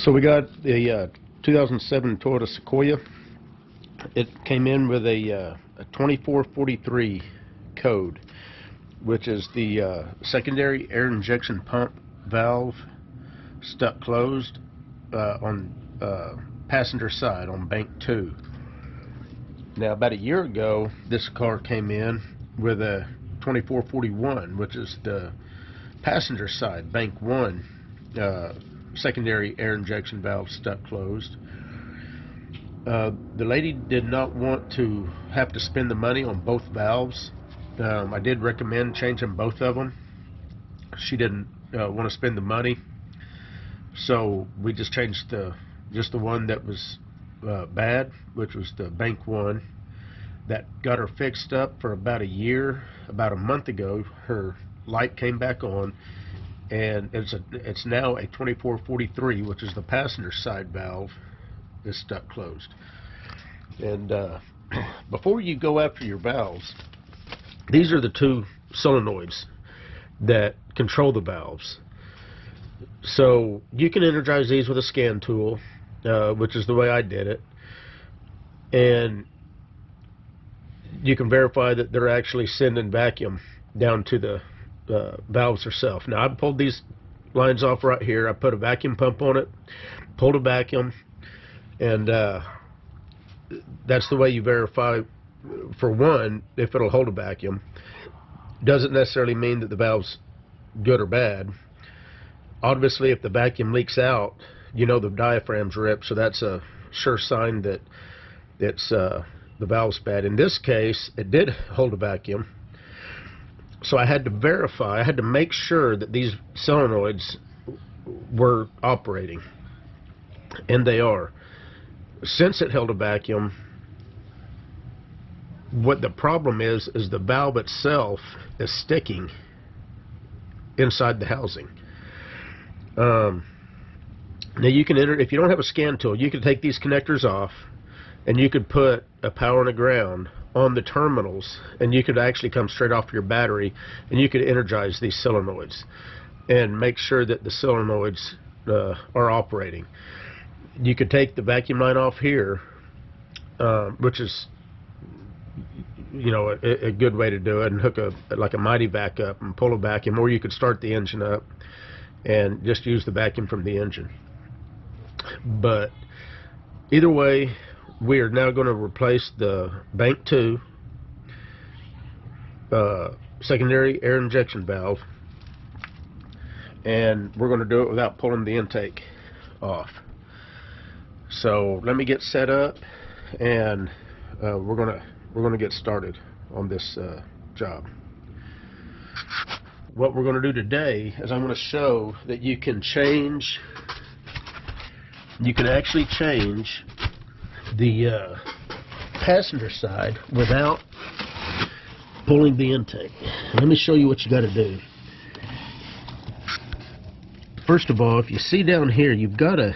So we got the 2007 Toyota Sequoia. It came in with a 2443 code, which is the secondary air injection pump valve stuck closed on passenger side on bank 2. Now, about a year ago, this car came in with a 2441, which is the passenger side, bank 1, secondary air injection valve stuck closed. The lady did not want to have to spend the money on both valves. I did recommend changing both of them. She didn't want to spend the money, so we just changed just the one that was bad, which was the bank 1. That got her fixed up for about a year. About a month ago, her light came back on, and it's now a 2443, which is the passenger side valve is stuck closed. And before you go after your valves, these are the 2 solenoids that control the valves. So you can energize these with a scan tool, which is the way I did it, and you can verify that they're actually sending vacuum down to the valves herself. Now, I pulled these lines off right here. I put a vacuum pump on it, pulled a vacuum, and that's the way you verify, for one, if it'll hold a vacuum. Doesn't necessarily mean that the valve's good or bad. Obviously, if the vacuum leaks out, you know the diaphragm's ripped, so that's a sure sign that it's the valve's bad. In this case, it did hold a vacuum, so I had to verify, I had to make sure that these solenoids were operating, and they are. Since it held a vacuum, what the problem is the valve itself is sticking inside the housing. Now you can enter, if you don't have a scan tool, you can take these connectors off, and you could put a power and a ground on the terminals, and you could actually come straight off your battery, and you could energize these solenoids and make sure that the solenoids are operating. You could take the vacuum line off here, which is, you know, a good way to do it, and hook like a mighty vac up and pull a vacuum, or you could start the engine up and just use the vacuum from the engine. But either way, we are now going to replace the bank 2 secondary air injection valve, and we're going to do it without pulling the intake off. So let me get set up, and we're gonna get started on this job. What we're going to do today is I'm going to show that you can actually change the passenger side without pulling the intake. Let me show you what you got to do. First of all, if you see down here, you've got a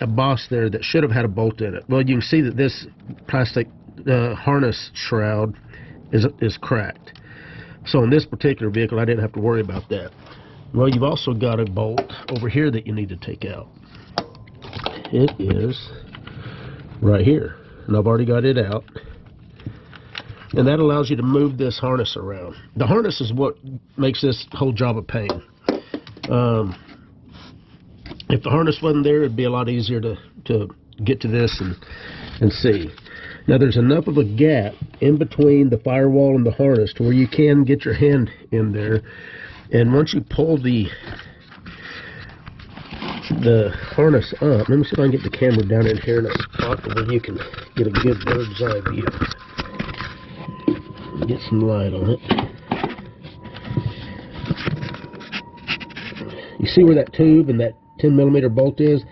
boss there that should have had a bolt in it. Well, you can see that this plastic harness shroud is cracked. So in this particular vehicle, I didn't have to worry about that. Well, you've also got a bolt over here that you need to take out. It is right here, and I've already got it out. And that allows you to move this harness around. The harness is what makes this whole job a pain. If the harness wasn't there, it'd be a lot easier to get to this and see. Now, there's enough of a gap in between the firewall and the harness to where you can get your hand in there. And once you pull the harness up, let me see if I can get the camera down in here in a spot where you can get a good bird's eye view. Get some light on it. You see where that tube and that 10mm bolt is?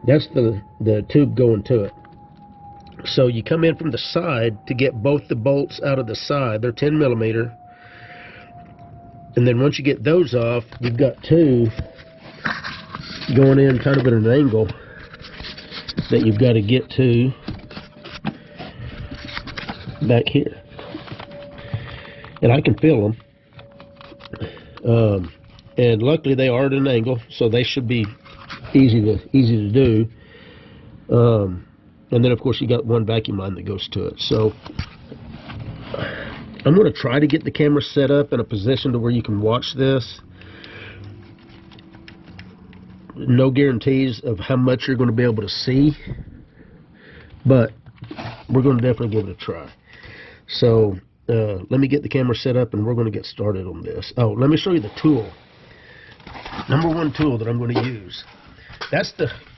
That's the tube going to it. So you come in from the side to get both the bolts out of the side. They're 10mm. And then once you get those off, you've got 2 going in kind of at an angle that you've got to get to back here. And I can feel them. and luckily they are at an angle, so they should be easy to do. And then of course you got one vacuum line that goes to it. So I'm going to try to get the camera set up in a position to where you can watch this. No guarantees of how much you're going to be able to see, but we're going to definitely give it a try. So let me get the camera set up and we're going to get started on this. Oh, let me show you the tool. Number one tool that I'm going to use. That's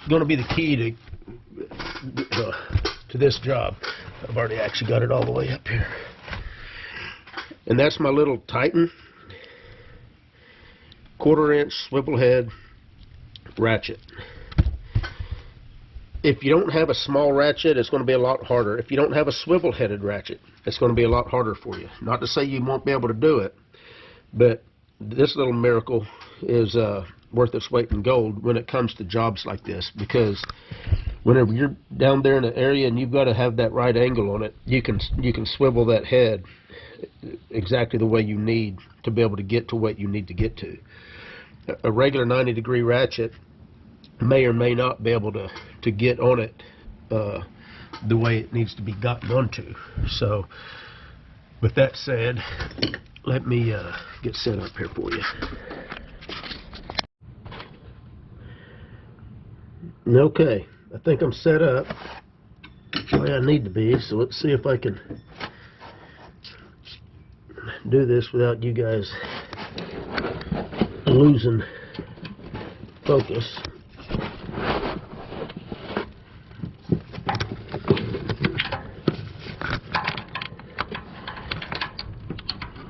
going to be the key to this job. I've already actually got it all the way up here. And that's my little Titan 1/4-inch swivel head ratchet. If you don't have a small ratchet, it's going to be a lot harder. If you don't have a swivel-headed ratchet, it's going to be a lot harder for you. Not to say you won't be able to do it, but this little miracle is worth its weight in gold when it comes to jobs like this, because whenever you're down there in an area and you've got to have that right angle on it, you can swivel that head exactly the way you need to be able to get to what you need to get to. A regular 90-degree ratchet may or may not be able to get on it the way it needs to be gotten onto. So with that said, let me get set up here for you. Okay, I think I'm set up the way I need to be, so let's see if I can do this without you guys losing focus.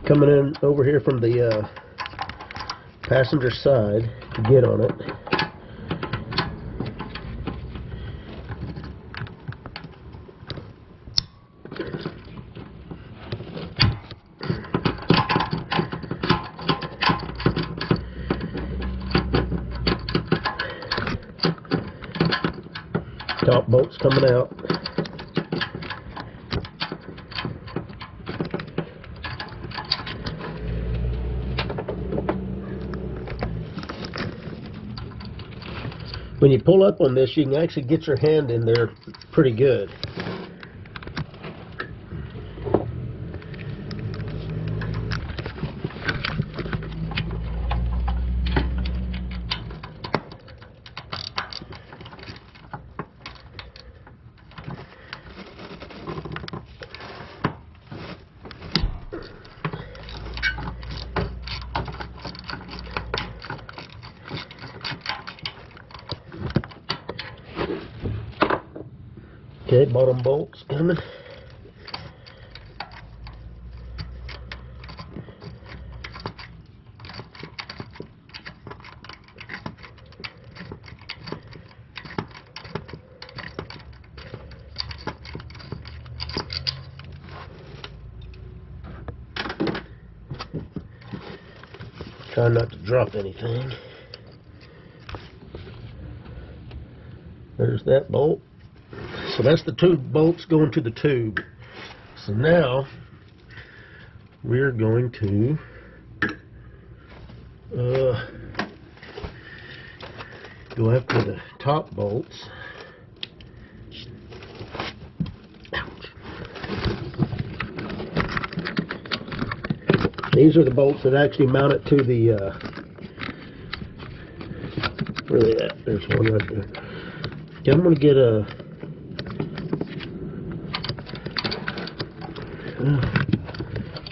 Coming in over here from the passenger side to get on it. Top bolt's coming out. When you pull up on this, you can actually get your hand in there pretty good. Okay, bottom bolt's coming. Try not to drop anything. There's that bolt. So that's the two bolts going to the tube. So now we're going to go after the top bolts. Ouch. These are the bolts that actually mount it to the where are they at? There's one right there. Okay, I'm going to get a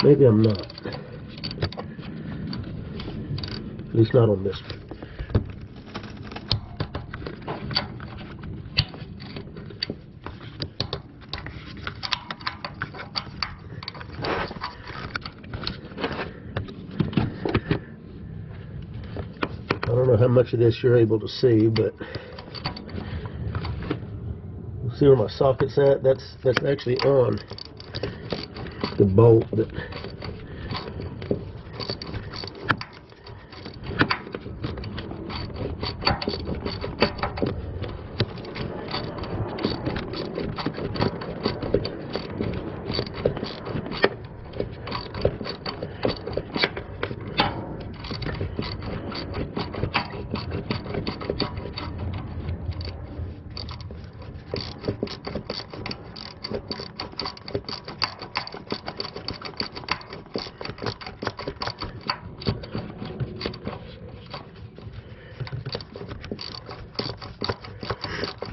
maybe I'm not. At least not on this one. I don't know how much of this you're able to see, but you'll see where my socket's at. That's actually on the bolt that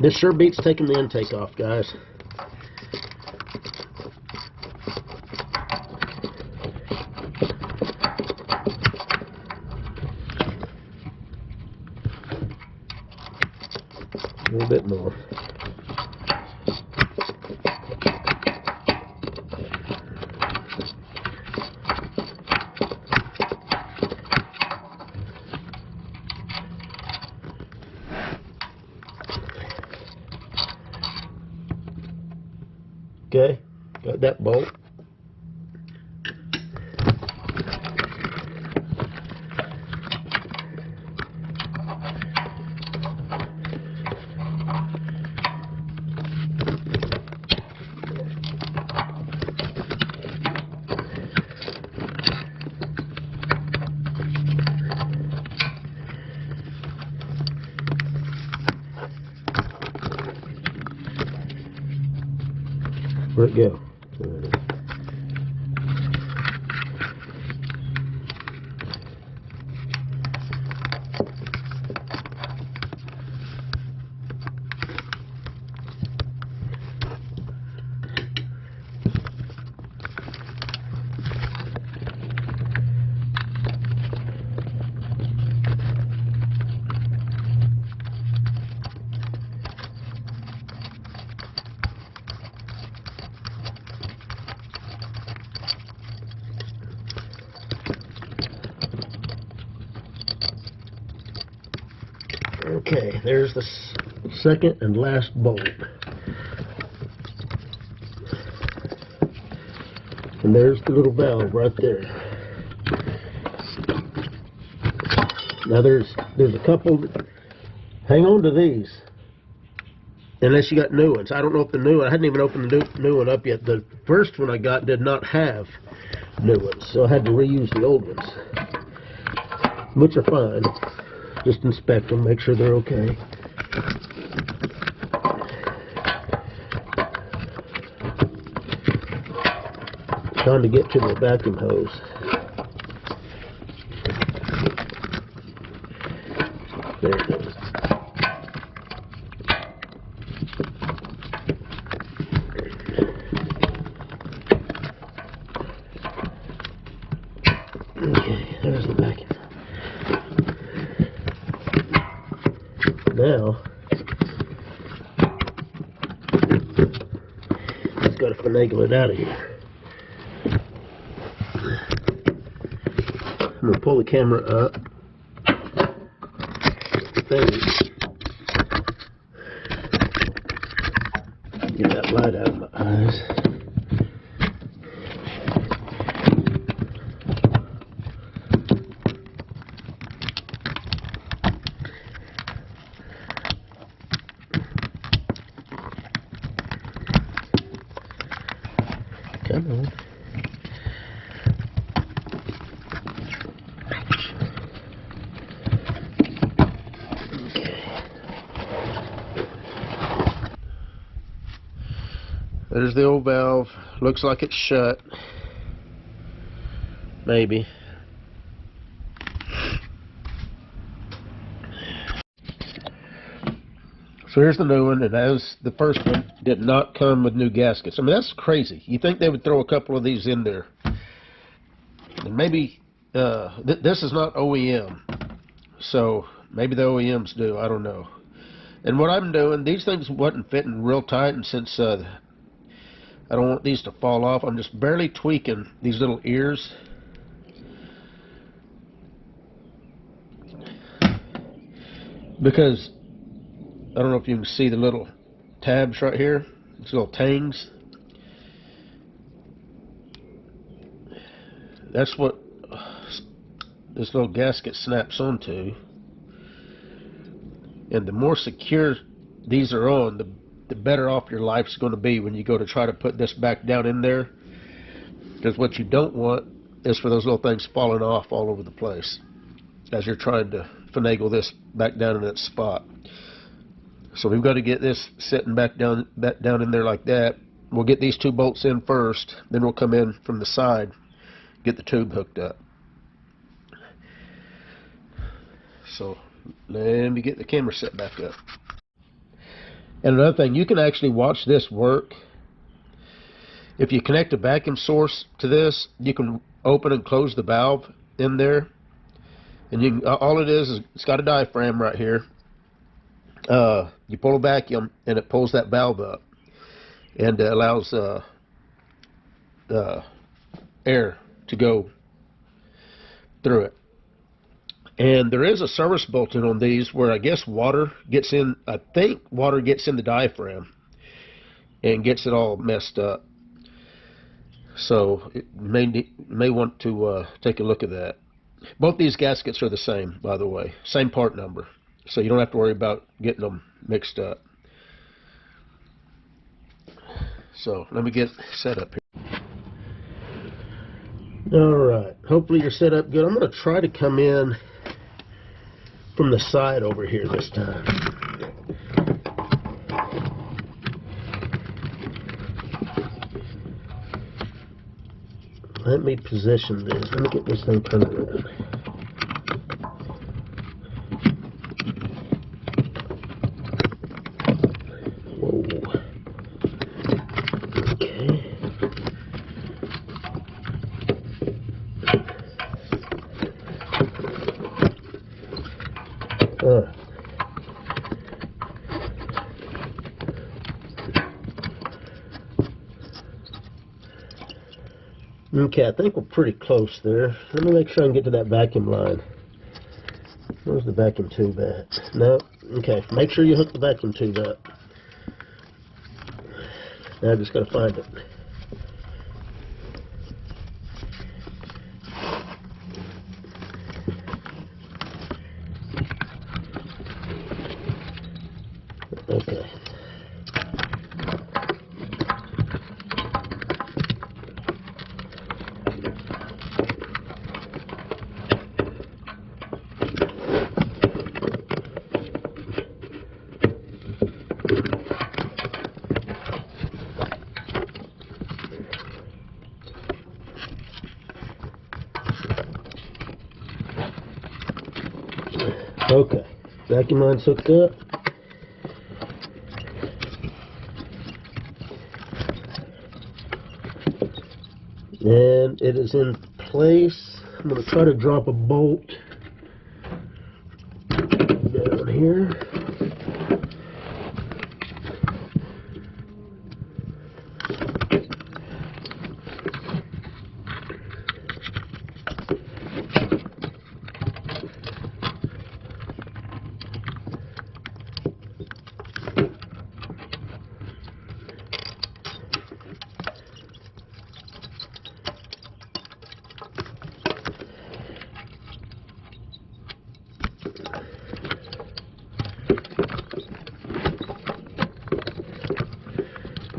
This sure beats taking the intake off, guys. A little bit more. Okay, got that bolt. Where'd it go? There it is. Okay, there's the second and last bolt. And there's the little valve right there. Now there's a couple, hang on to these, unless you got new ones. I don't know if the new one, I hadn't even opened the new one up yet. The first one I got did not have new ones, so I had to reuse the old ones, which are fine. Just inspect them, make sure they're okay. Time to get to the vacuum hose. There it is. Okay, there's the vacuum. Now, just got to finagle it out of here. I'm going to pull the camera up. Get that light out of my eyes. Come on. There's the old valve. Looks like it's shut. Maybe. So here's the new one, and as the first one did not come with new gaskets. I mean, that's crazy. You think they would throw a couple of these in there. And maybe, this is not OEM. So maybe the OEMs do, I don't know. And what I'm doing, these things wasn't fitting real tight, and since I don't want these to fall off, I'm just barely tweaking these little ears. Because, I don't know if you can see the little tabs right here, these little tangs. That's what this little gasket snaps onto. And the more secure these are on, the better off your life's going to be when you go to try to put this back down in there. Because what you don't want is for those little things falling off all over the place as you're trying to finagle this back down in its spot. So we've got to get this sitting back down in there like that. We'll get these two bolts in first, then we'll come in from the side, get the tube hooked up. So let me get the camera set back up. And another thing, you can actually watch this work. If you connect a vacuum source to this, you can open and close the valve in there. And you can, all it is it's got a diaphragm right here. You pull a vacuum and it pulls that valve up, and it allows air to go through it. And there is a service built-in on these where I guess water gets in. I think water gets in the diaphragm and gets it all messed up. So you may want to take a look at that. Both these gaskets are the same, by the way, same part number, so you don't have to worry about getting them mixed up. So let me get set up here. All right, hopefully you're set up good. I'm going to try to come in from the side over here this time. Let me position this. Let me get this thing turned around. Whoa. Okay. Okay, I think we're pretty close there. Let me make sure I can get to that vacuum line. Where's the vacuum tube at? No? Okay, make sure you hook the vacuum tube up. Now I just gotta find it. Okay. Okay, vacuum line's hooked up. And it is in place. I'm going to try to drop a bolt down here.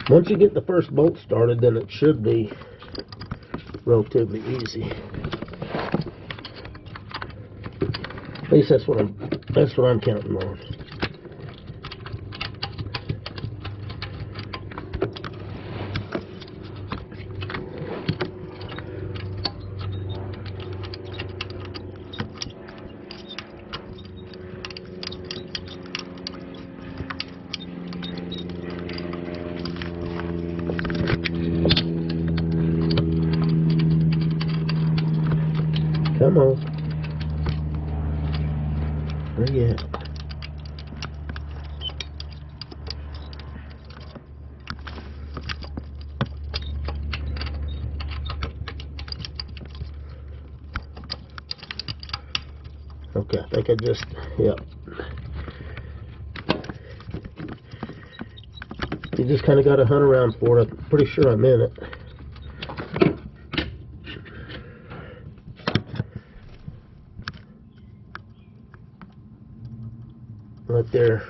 Once you get the first bolt started, then it should be relatively easy. At least that's what I'm counting on. Come on. Where you at? Okay, I think I just, yep. You just kind of got to hunt around for it. I'm pretty sure I'm in it. Right there.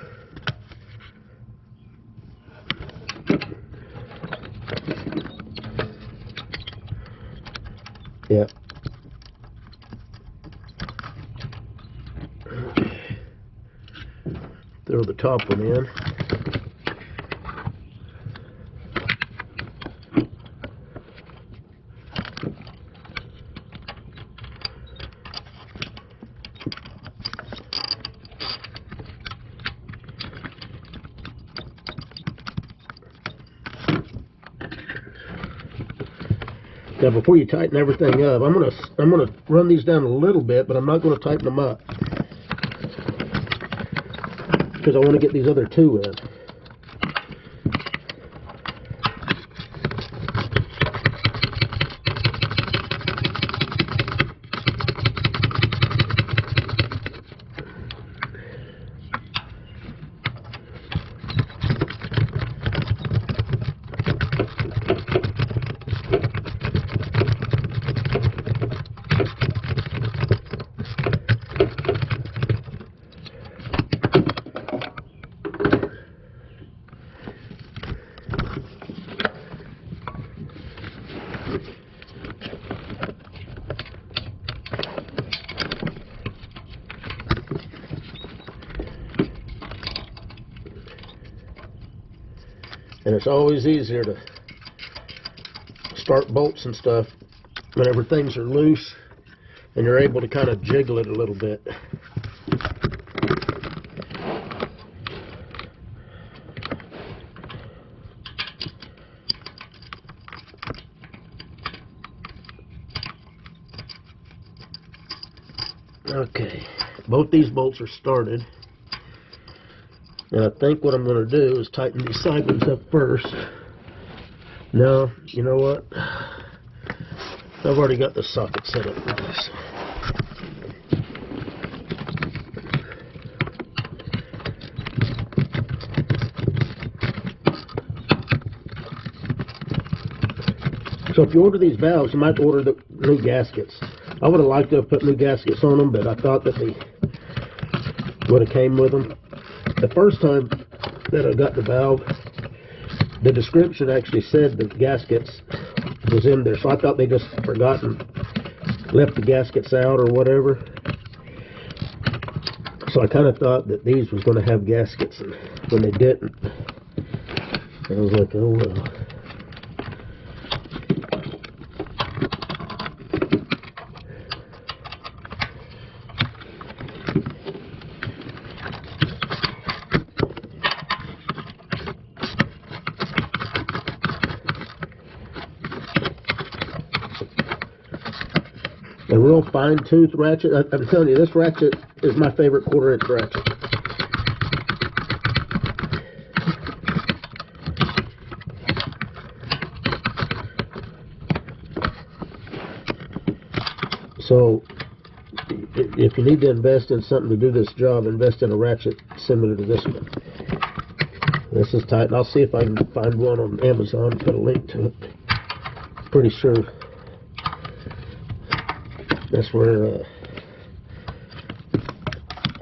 Yep. Throw the top one in. Now, before you tighten everything up, I'm gonna run these down a little bit, but I'm not gonna tighten them up because I want to get these other two in. And it's always easier to start bolts and stuff whenever things are loose and you're able to kind of jiggle it a little bit. Okay, both these bolts are started. And I think what I'm going to do is tighten these side ones up first. No, you know what? I've already got the socket set up for this. So if you order these valves, you might order the new gaskets. I would have liked to have put new gaskets on them, but I thought that they would have came with them. The first time that I got the valve, the description actually said the gaskets was in there, so I thought they just forgotten, left the gaskets out or whatever. So I kind of thought that these was going to have gaskets, and when they didn't, I was like, oh well. A real fine-tooth ratchet. I'm telling you, this ratchet is my favorite quarter-inch ratchet. So, if you need to invest in something to do this job, invest in a ratchet similar to this one. This is tight, and I'll see if I can find one on Amazon and put a link to it. Pretty sure that's where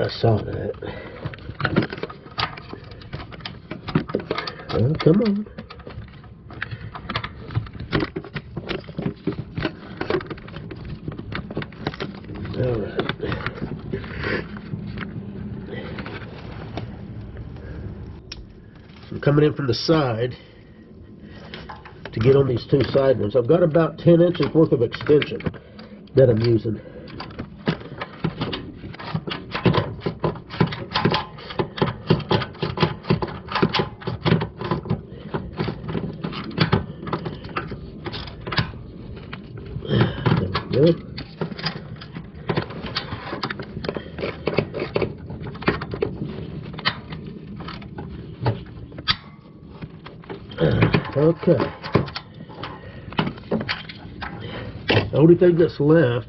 I saw that. Well, come on. All right. I'm coming in from the side to get on these two side ones. I've got about 10 inches worth of extension that I'm using. There we go. Okay. The only thing that's left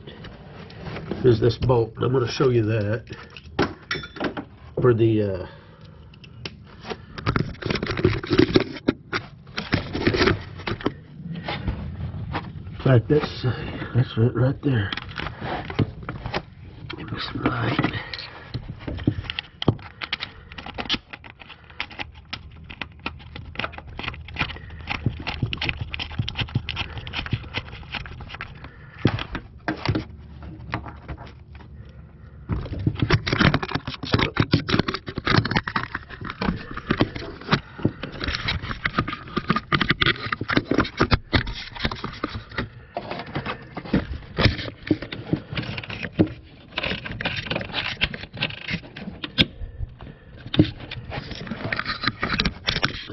is this bolt. I'm going to show you that for the like that's it right there. Give me some light.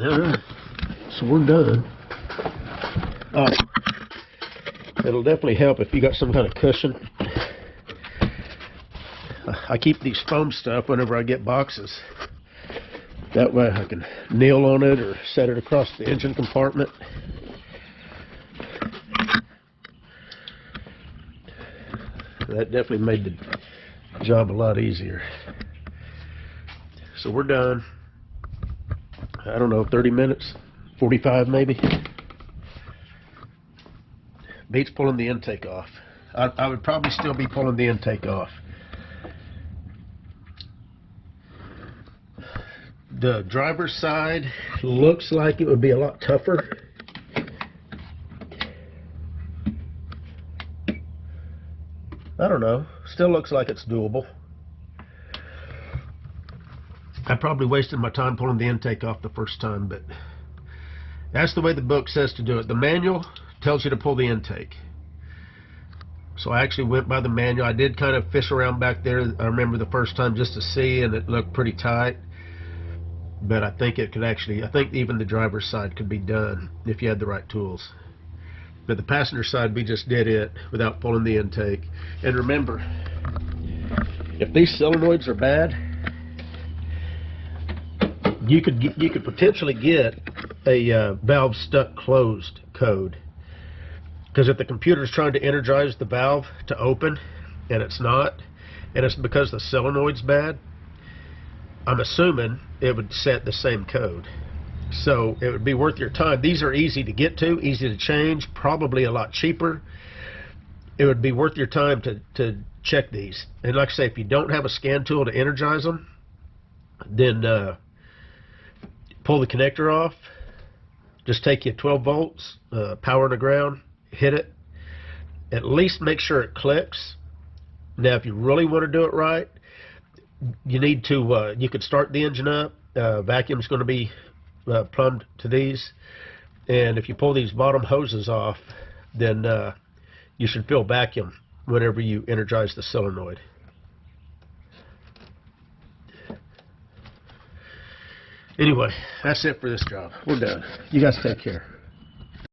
Alright, so we're done. it'll definitely help if you got some kind of cushion. I keep these foam stuff whenever I get boxes. That way I can kneel on it or set it across the engine compartment. That definitely made the job a lot easier. So we're done. I don't know, 30 minutes, 45 maybe. Beats pulling the intake off. I would probably still be pulling the intake off. The driver's side looks like it would be a lot tougher. I don't know. Still looks like it's doable. I probably wasted my time pulling the intake off the first time, but that's the way the book says to do it. The manual tells you to pull the intake. So I actually went by the manual. I did kind of fish around back there, I remember the first time, just to see, and it looked pretty tight. But I think it could actually, I think even the driver's side could be done if you had the right tools. But the passenger side, we just did it without pulling the intake. And remember, if these solenoids are bad, you could potentially get a valve stuck closed code. Because if the computer is trying to energize the valve to open and it's not, and it's because the solenoid's bad, I'm assuming it would set the same code. So it would be worth your time. These are easy to get to, easy to change, probably a lot cheaper. It would be worth your time to check these. And like I say, if you don't have a scan tool to energize them, then pull the connector off. Just take you 12 volts, power in the ground, hit it. At least make sure it clicks. Now, if you really want to do it right, you need to, you could start the engine up. Vacuum's going to be plumbed to these. And if you pull these bottom hoses off, then you should feel vacuum whenever you energize the solenoid. Anyway, that's it for this job. We're done. You guys take care.